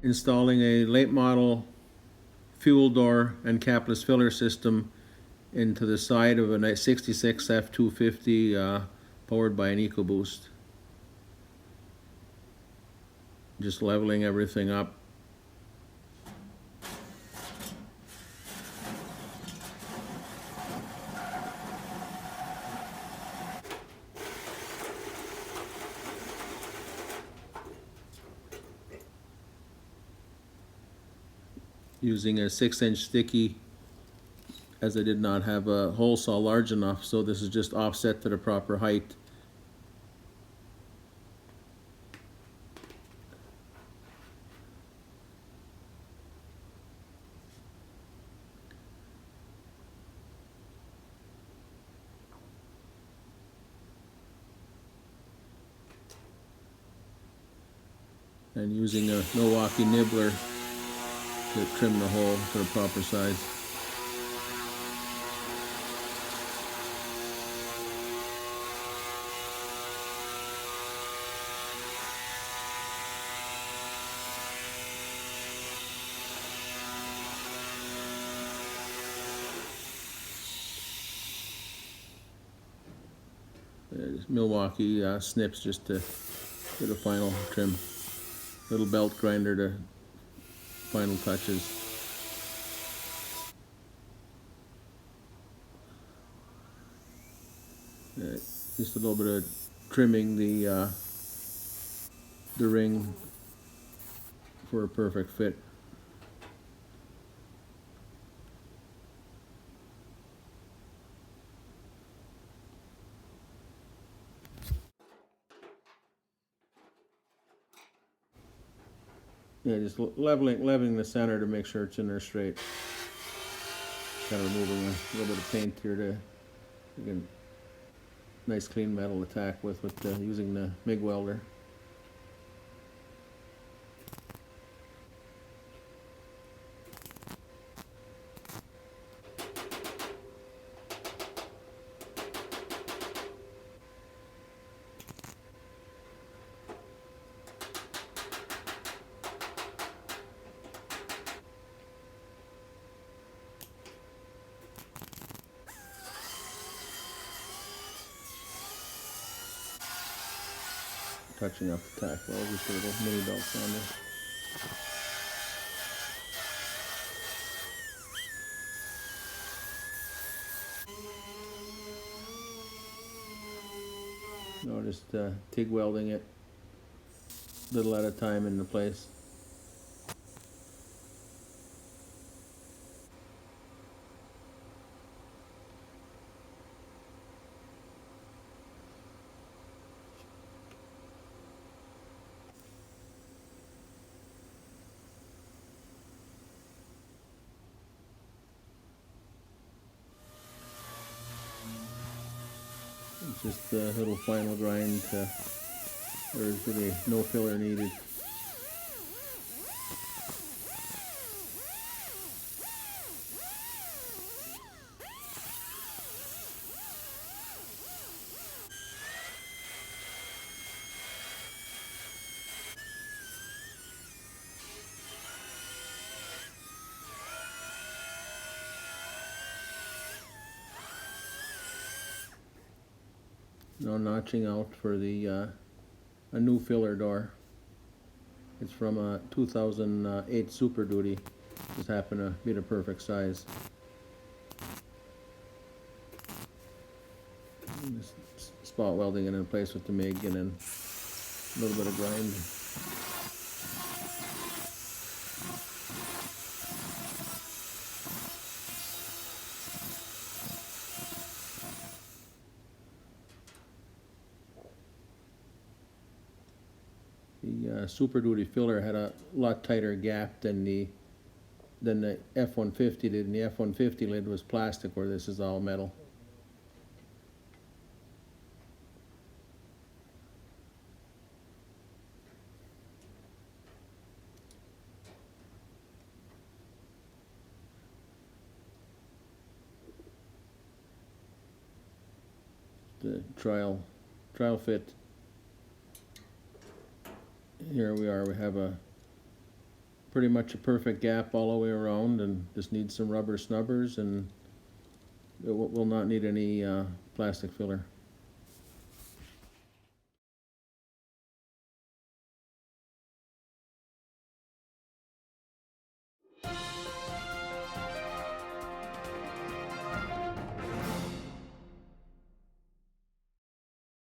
installing a late model fuel door and capless filler system into the side of a 66 F250 powered by an EcoBoost. Just leveling everything up. Using a 6-inch sticky, as I did not have a hole saw large enough, so this is just offset to the proper height. And using a Milwaukee nibbler to trim the hole to the proper size. There's Milwaukee snips just to get a final trim. Little belt grinder to final touches. Just a little bit of trimming the ring for a perfect fit. Yeah, just leveling the center to make sure it's in there straight. Kind of removing a little bit of paint here to get a nice clean metal attack with using the MIG welder. Touching up the tack weld, just a little mini belt sander. No, just TIG welding it little at a time into place. It's just a little final grind. There's really no filler needed. Now notching out for the a new filler door. It's from a 2008 Super Duty. Just happened to be the perfect size. Just spot welding it in place with the MIG and then a little bit of grind. The Super Duty filler had a lot tighter gap than the F150 did, and the F150 lid was plastic, where this is all metal. The trial fit. Here we are, we have a pretty much a perfect gap all the way around, and just needs some rubber snubbers, and it will not need any plastic filler.